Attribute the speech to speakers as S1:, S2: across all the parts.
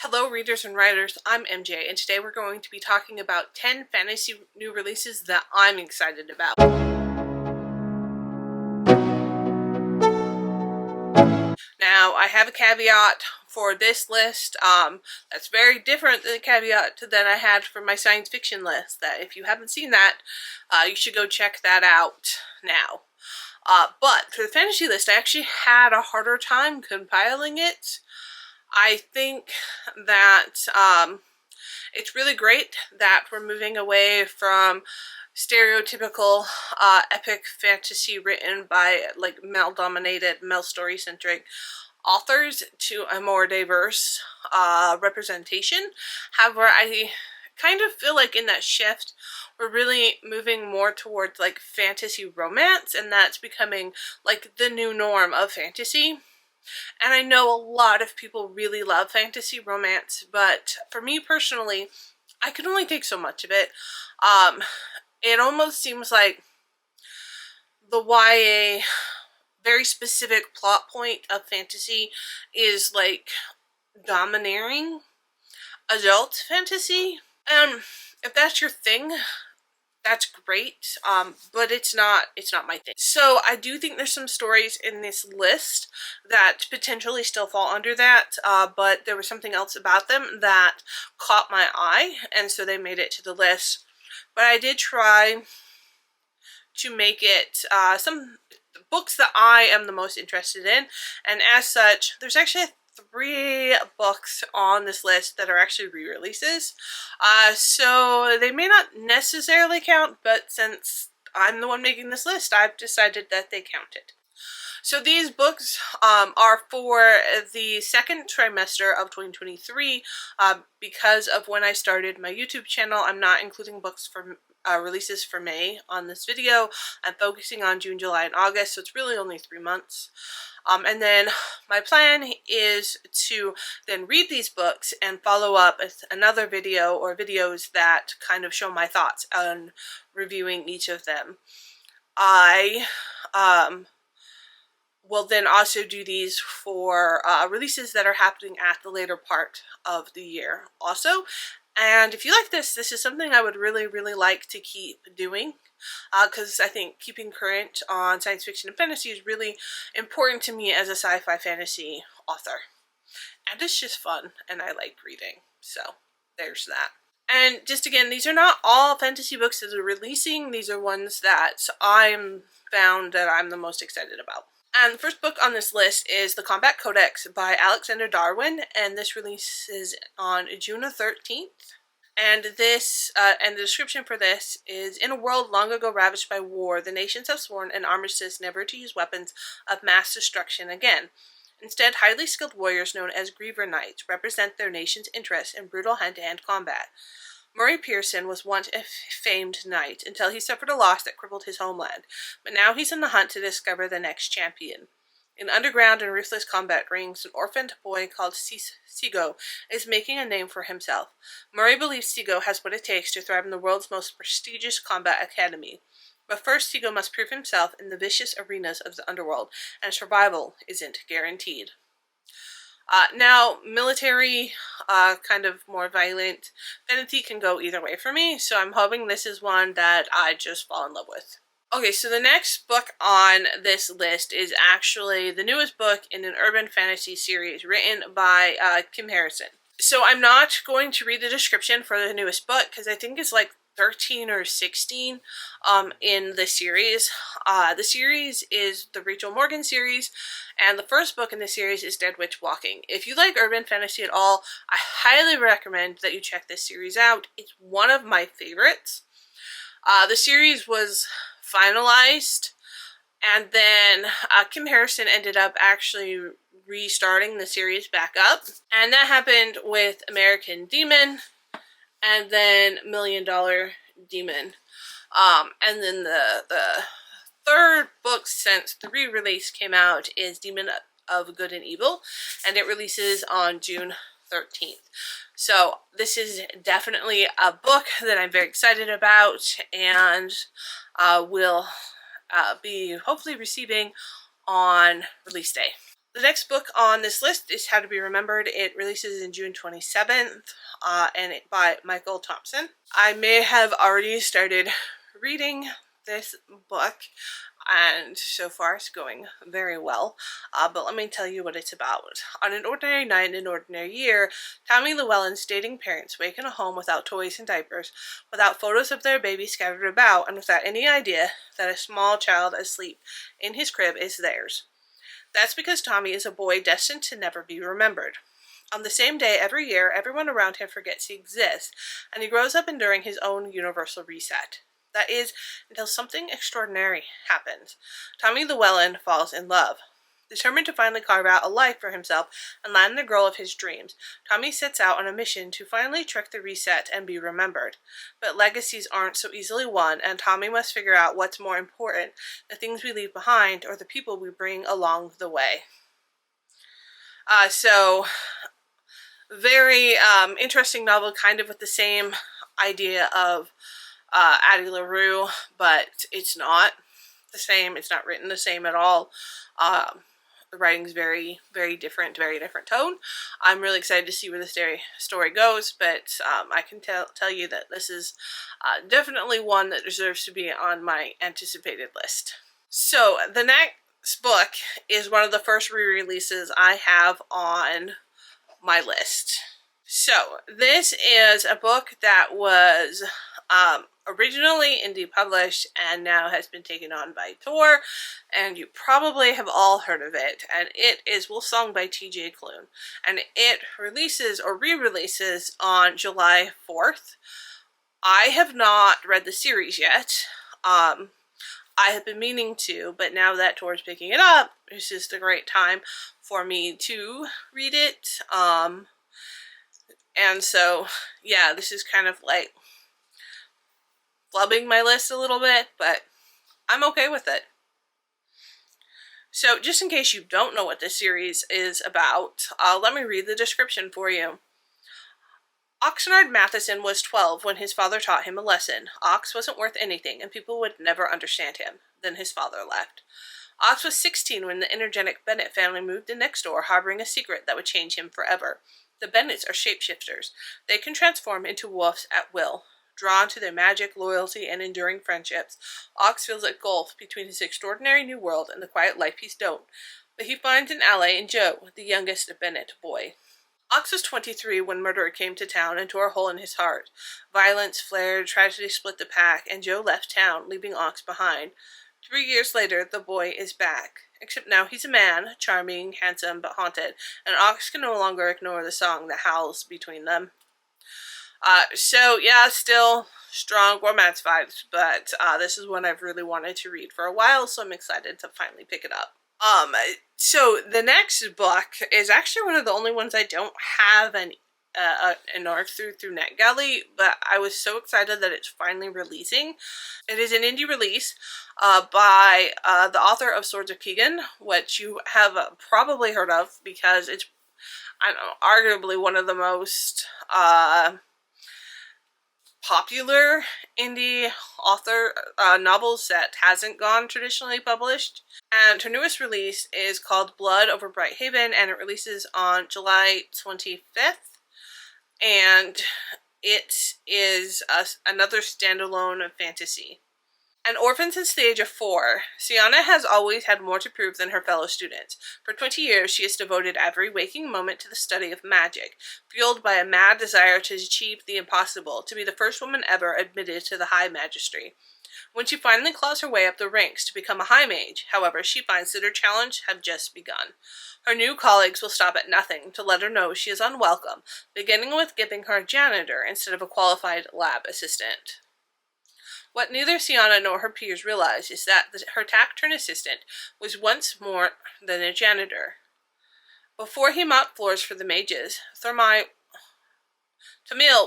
S1: Hello readers and writers, I'm MJ, and today we're going to be talking about 10 fantasy new releases that I'm excited about. Now, I have a caveat for this list that's very different than the caveat that I had for my science fiction list, that if you haven't seen that, you should go check that out now. But for the fantasy list, I actually had a harder time compiling it. I think that it's really great that we're moving away from stereotypical epic fantasy written by like male-dominated, male story-centric authors to a more diverse representation. However, I kind of feel like in that shift we're really moving more towards like fantasy romance, and that's becoming like the new norm of fantasy. And I know a lot of people really love fantasy romance, but for me personally, I can only take so much of it. It almost seems like the YA very specific plot point of fantasy is like domineering adult fantasy. And if that's your thing, that's great, but it's not my thing. So I do think there's some stories in this list that potentially still fall under that, but there was something else about them that caught my eye, and so they made it to the list. But I did try to make it some books that I am the most interested in, and as such, there's actually 3 books on this list that are actually re-releases. So they may not necessarily count, but since I'm the one making this list, I've decided that they counted. So these books are for the second trimester of 2023. Because of when I started my YouTube channel, I'm not including books for releases for May on this video. I'm focusing on June, July, and August, so it's really only 3 months. And then my plan is to then read these books and follow up with another video or videos that kind of show my thoughts on reviewing each of them. I will then also do these for releases that are happening at the later part of the year also. And if you like this is something I would really like to keep doing, because I think keeping current on science fiction and fantasy is really important to me as a sci-fi fantasy author. And it's just fun, and I like reading, so there's that. And just again, these are not all fantasy books that are releasing, these are ones that I'm found that I'm the most excited about. And the first book on this list is The Combat Codex by Alexander Darwin, and this releases on June 13th. And this, and the description for this is: in a world long ago ravaged by war, the nations have sworn an armistice never to use weapons of mass destruction again. Instead, highly skilled warriors known as Griever Knights represent their nation's interests in brutal hand-to-hand combat. Murray Pearson was once a famed knight until he suffered a loss that crippled his homeland, but now he's in the hunt to discover the next champion. In underground and ruthless combat rings, an orphaned boy called Seago is making a name for himself. Murray believes Seago has what it takes to thrive in the world's most prestigious combat academy. But first, Seago must prove himself in the vicious arenas of the underworld, and survival isn't guaranteed. Now, military, kind of more violent fantasy can go either way for me, so I'm hoping this is one that I just fall in love with. Okay, so the next book on this list is actually the newest book in an urban fantasy series written by Kim Harrison. So I'm not going to read the description for the newest book because I think it's like 13 or 16 in the series. The series is the Rachel Morgan series, and the first book in the series is Dead Witch Walking. If you like urban fantasy at all, I highly recommend that you check this series out. It's one of my favorites. The series was finalized, and then Kim Harrison ended up actually restarting the series back up, and that happened with American Demon and then $1 Million Demon. And then the third book since the re-release came out is Demon of Good and Evil, and it releases on June 13th. So this is definitely a book that I'm very excited about, and will be hopefully receiving on release day. The next book on this list is How to Be Remembered. It releases in June 27th, and it's by Michael Thompson. I may have already started reading this book, and so far it's going very well, but let me tell you what it's about. On an ordinary night in an ordinary year, Tommy Llewellyn's dating parents wake in a home without toys and diapers, without photos of their baby scattered about, and without any idea that a small child asleep in his crib is theirs. That's because Tommy is a boy destined to never be remembered. On the same day every year, everyone around him forgets he exists, and he grows up enduring his own universal reset. That is, until something extraordinary happens. Tommy Llewellyn falls in love. Determined to finally carve out a life for himself and land the girl of his dreams, Tommy sets out on a mission to finally trick the reset and be remembered. But legacies aren't so easily won, and Tommy must figure out what's more important, the things we leave behind or the people we bring along the way. Very interesting novel, kind of with the same idea of Addie LaRue, but it's not the same. It's not written the same at all. The writing's very, very different tone. I'm really excited to see where this story goes, but I can tell you that this is definitely one that deserves to be on my anticipated list. So the next book is one of the first re-releases I have on my list. So this is a book that was originally indie published and now has been taken on by Tor, and you probably have all heard of it, and it is Wolfsong by TJ Klune, and it releases or re-releases on July 4th. I have not read the series yet. I have been meaning to, but now that Tor's picking it up, it's just a great time for me to read it. And so, yeah, this is kind of like flubbing my list a little bit, but I'm okay with it. So, just in case you don't know what this series is about, let me read the description for you. Oxnard Matheson was 12 when his father taught him a lesson. Ox wasn't worth anything, and people would never understand him. Then his father left. Ox was 16 when the energetic Bennett family moved in next door, harboring a secret that would change him forever. The Bennetts are shapeshifters. They can transform into wolves at will. Drawn to their magic, loyalty, and enduring friendships, Ox feels a gulf between his extraordinary new world and the quiet life he's known. But he finds an ally in Joe, the youngest Bennett boy. Ox was 23 when murder came to town and tore a hole in his heart. Violence flared, tragedy split the pack, and Joe left town, leaving Ox behind. 3 years later, the boy is back. Except now he's a man, charming, handsome, but haunted, and Ox can no longer ignore the song that howls between them. So yeah, still strong romance vibes, but this is one I've really wanted to read for a while, so I'm excited to finally pick it up. So the next book is actually one of the only ones I don't have an arc through NetGalley, but I was so excited that it's finally releasing. It is an indie release by the author of Swords of Keegan, which you have probably heard of because it's, I don't know, arguably one of the most popular indie author novels that hasn't gone traditionally published. And her newest release is called Blood over Bright Haven, and it releases on July 25th. And it is another standalone fantasy. An orphan since the age of 4, Sienna has always had more to prove than her fellow students. For 20 years, she has devoted every waking moment to the study of magic, fueled by a mad desire to achieve the impossible, to be the first woman ever admitted to the High Magistry. When she finally claws her way up the ranks to become a High Mage, however, she finds that her challenge has just begun. Her new colleagues will stop at nothing to let her know she is unwelcome, beginning with giving her a janitor instead of a qualified lab assistant. What neither Sienna nor her peers realize is that her taciturn assistant was once more than a janitor. Before he mopped floors for the mages, Tamil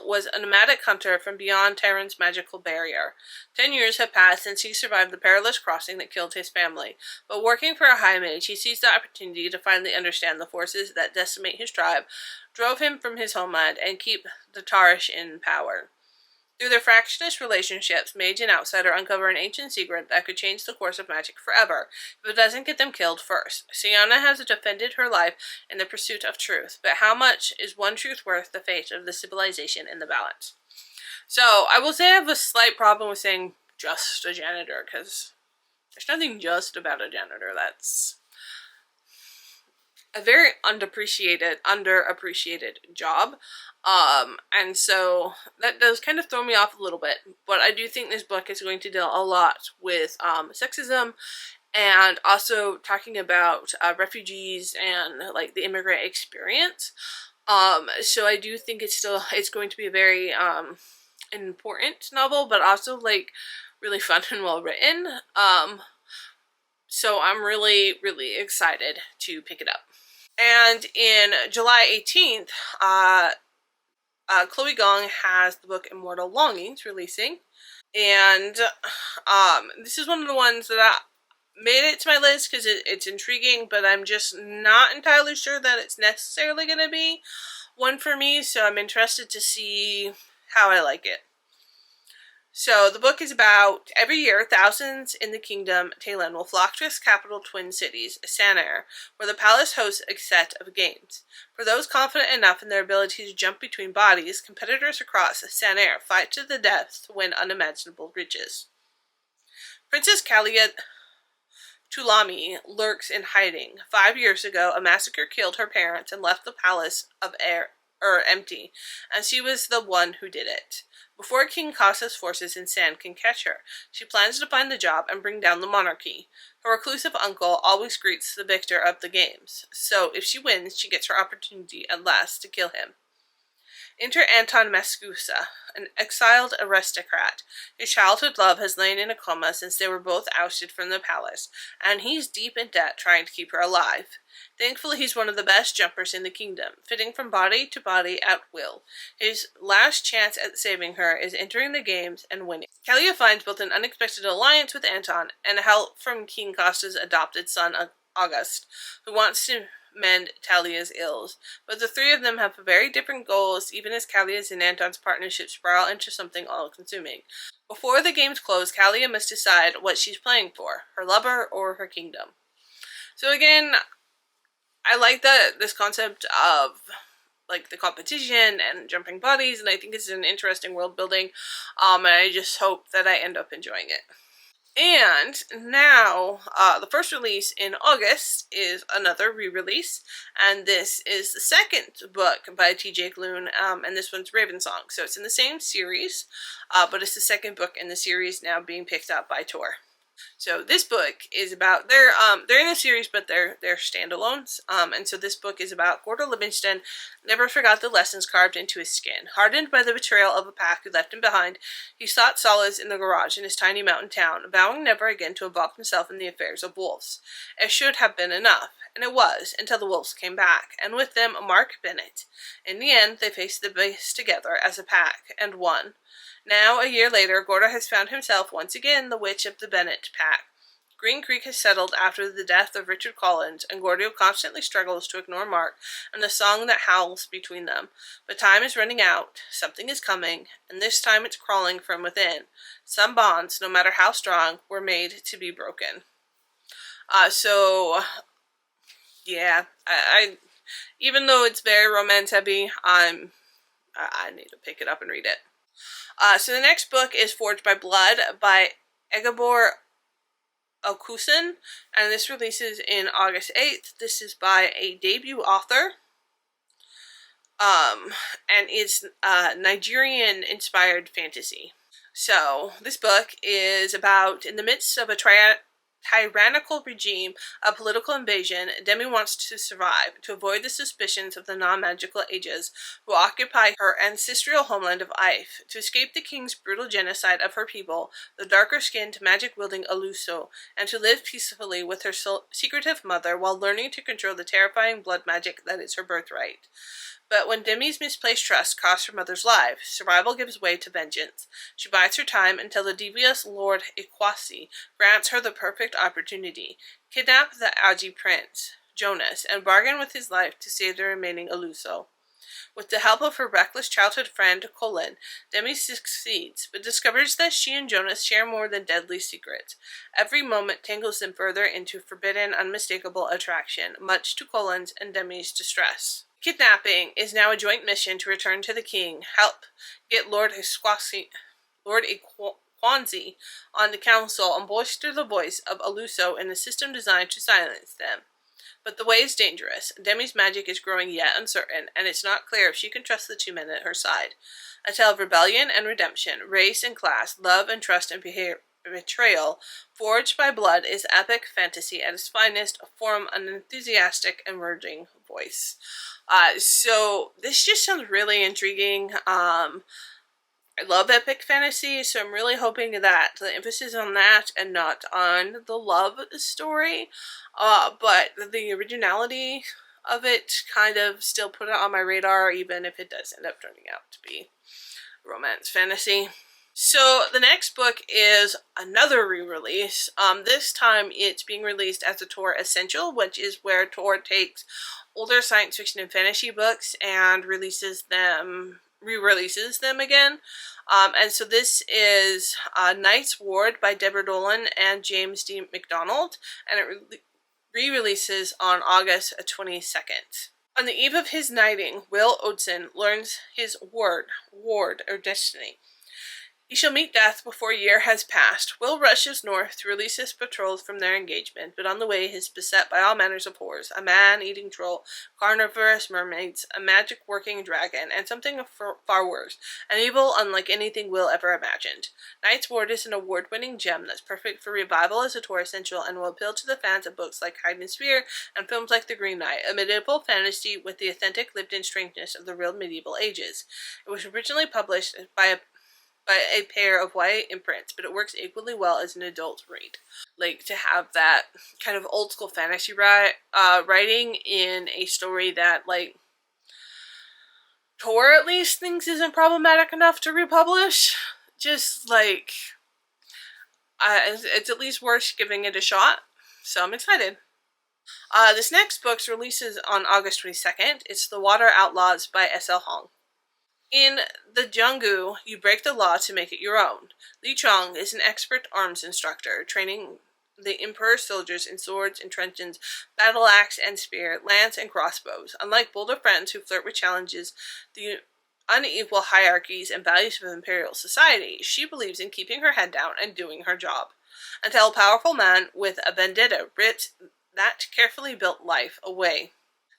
S1: was a nomadic hunter from beyond Terran's magical barrier. 10 years have passed since he survived the perilous crossing that killed his family, but working for a high mage, he seized the opportunity to finally understand the forces that decimate his tribe, drove him from his homeland, and keep the Tarish in power. Through their fractious relationships, mage and outsider uncover an ancient secret that could change the course of magic forever, if it doesn't get them killed first. Sienna has defended her life in the pursuit of truth, but how much is one truth worth the fate of the civilization in the balance? So, I will say I have a slight problem with saying just a janitor, because there's nothing just about a janitor. That's a very underappreciated job. And so that does kind of throw me off a little bit, but I do think this book is going to deal a lot with sexism, and also talking about refugees and like the immigrant experience. So I do think it's going to be a very important novel, but also like really fun and well written. So I'm really, really excited to pick it up. And in July 18th, Chloe Gong has the book Immortal Longings releasing. And this is one of the ones that I made it to my list because it's intriguing, but I'm just not entirely sure that it's necessarily going to be one for me, so I'm interested to see how I like it. So the book is about every year, thousands in the kingdom Talon will flock to its capital twin cities, Sanair, where the palace hosts a set of games. For those confident enough in their ability to jump between bodies, competitors across Sanair fight to the death to win unimaginable riches. Princess Kalia Tulami lurks in hiding. 5 years ago, a massacre killed her parents and left the palace of empty, and she was the one who did it. Before King Kasa's forces in Sand can catch her, she plans to find the job and bring down the monarchy. Her reclusive uncle always greets the victor of the games, so if she wins, she gets her opportunity at last to kill him. Enter Anton Mascusa, an exiled aristocrat. His childhood love has lain in a coma since they were both ousted from the palace, and he's deep in debt trying to keep her alive. Thankfully, he's one of the best jumpers in the kingdom, fitting from body to body at will. His last chance at saving her is entering the games and winning. Kalia finds both an unexpected alliance with Anton and help from King Costa's adopted son, August, who wants to mend Talia's ills. But the three of them have very different goals, even as Kalia's and Anton's partnership spiral into something all-consuming. Before the games close, Kalia must decide what she's playing for, her lover or her kingdom. So again, I like this concept of like the competition and jumping bodies, and I think it's an interesting world building, and I just hope that I end up enjoying it. And now, the first release in August is another re-release, and this is the second book by T.J. Klune, and this one's Ravensong. So it's in the same series, but it's the second book in the series now being picked up by Tor. So this book is about, they're in a series, but they're standalones, and so this book is about Gordo Livingston never forgot the lessons carved into his skin. Hardened by the betrayal of a pack who left him behind, he sought solace in the garage in his tiny mountain town, vowing never again to involve himself in the affairs of wolves. It should have been enough, and it was, until the wolves came back, and with them Mark Bennett. In the end, they faced the beast together as a pack, and won. Now, a year later, Gordo has found himself once again the witch of the Bennett pack. Green Creek has settled after the death of Richard Collins, and Gordo constantly struggles to ignore Mark and the song that howls between them. But time is running out, something is coming, and this time it's crawling from within. Some bonds, no matter how strong, were made to be broken. Yeah, I even though it's very romance heavy, I need to pick it up and read it. So the next book is Forged by Blood by Egabor Okusun, and this releases in August 8th. This is by a debut author, and it's Nigerian-inspired fantasy. So this book is about, in the midst of a tyrannical regime of political invasion, Demi wants to survive, to avoid the suspicions of the non-magical ages who occupy her ancestral homeland of Ife, to escape the king's brutal genocide of her people, the darker-skinned, magic-wielding Aluso, and to live peacefully with her secretive mother while learning to control the terrifying blood magic that is her birthright. But when Demi's misplaced trust costs her mother's life, survival gives way to vengeance. She bides her time until the devious Lord Ikwasi grants her the perfect opportunity. Kidnap the Aji prince, Jonas, and bargain with his life to save the remaining Aluso. With the help of her reckless childhood friend, Colin, Demi succeeds, but discovers that she and Jonas share more than deadly secrets. Every moment tangles them further into forbidden, unmistakable attraction, much to Colin's and Demi's distress. Kidnapping is now a joint mission to return to the king, help get Lord Ikwanzi on the council, and bolster the voice of Aluso in a system designed to silence them. But the way is dangerous. Demi's magic is growing yet uncertain, and it's not clear if she can trust the two men at her side. A tale of rebellion and redemption, race and class, love and trust and betrayal, forged by blood, is epic fantasy at its finest, from an enthusiastic emerging voice. So this just sounds really intriguing. I love epic fantasy, so I'm really hoping that the emphasis on that and not on the love story, but the originality of it kind of still put it on my radar, even if it does end up turning out to be romance fantasy. So the next book is another re-release. This time it's being released as a Tor Essential, which is where Tor takes older science fiction and fantasy books and re-releases them again. And so this is Night's Ward by Deborah Dolan and James D. McDonald, and it re-releases on August 22nd. On the eve of his knighting, Will Odson learns his ward, or destiny. He shall meet death before a year has passed. Will rushes north to release his betrothed from their engagement, but on the way he is beset by all manners of horrors, a man-eating troll, carnivorous mermaids, a magic-working dragon, and something far worse, an evil unlike anything Will ever imagined. Night's Ward is an award-winning gem that's perfect for revival as a Tor Essential and will appeal to the fans of books like Hide and Spear and films like The Green Knight, a medieval fantasy with the authentic lived-in strangeness of the real medieval ages. It was originally published by a pair of YA imprints, but it works equally well as an adult read. Like, to have that kind of old school fantasy writing in a story that, like, Tor at least thinks isn't problematic enough to republish. Just, like, it's at least worth giving it a shot. So I'm excited. This next book releases on August 22nd. It's The Water Outlaws by S.L. Hong. In the Jianggu, you break the law to make it your own. Li Chong is an expert arms instructor, training the Emperor's soldiers in swords and truncheons, battle axe and spear, lance and crossbows. Unlike bolder friends who flirt with challenges, the unequal hierarchies and values of imperial society, she believes in keeping her head down and doing her job. Until a powerful man with a vendetta rips that carefully built life away.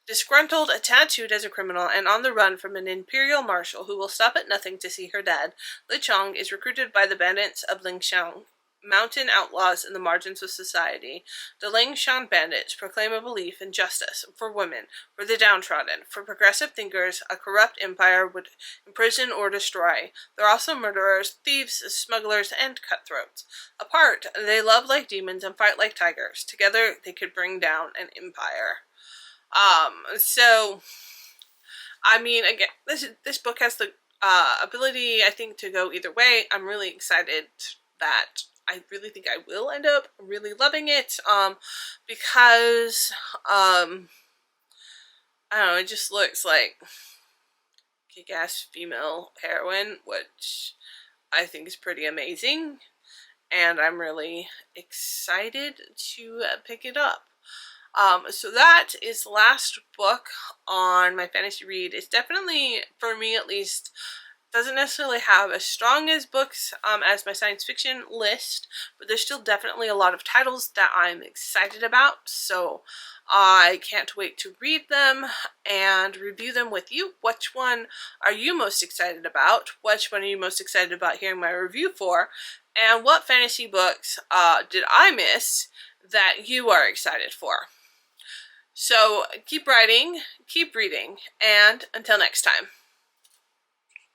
S1: Disgruntled, tattooed as a criminal, and on the run from an imperial marshal who will stop at nothing to see her dead, Li Chong is recruited by the bandits of Lingshan, mountain outlaws in the margins of society. The Lingshan bandits proclaim a belief in justice for women, for the downtrodden, for progressive thinkers a corrupt empire would imprison or destroy. They're also murderers, thieves, smugglers, and cutthroats. Apart, they love like demons and fight like tigers. Together, they could bring down an empire. So, I mean, again, this book has the ability, I think, to go either way. I'm really excited that I really think I will end up really loving it, because, I don't know, it just looks like kick-ass female heroine, which I think is pretty amazing, and I'm really excited to pick it up. So that is the last book on my fantasy read. It's definitely, for me at least, doesn't necessarily have as strong as books as my science fiction list, but there's still definitely a lot of titles that I'm excited about, so I can't wait to read them and review them with you. Which one are you most excited about? Which one are you most excited about hearing my review for? And what fantasy books did I miss that you are excited for? So keep writing, keep reading, and until next time.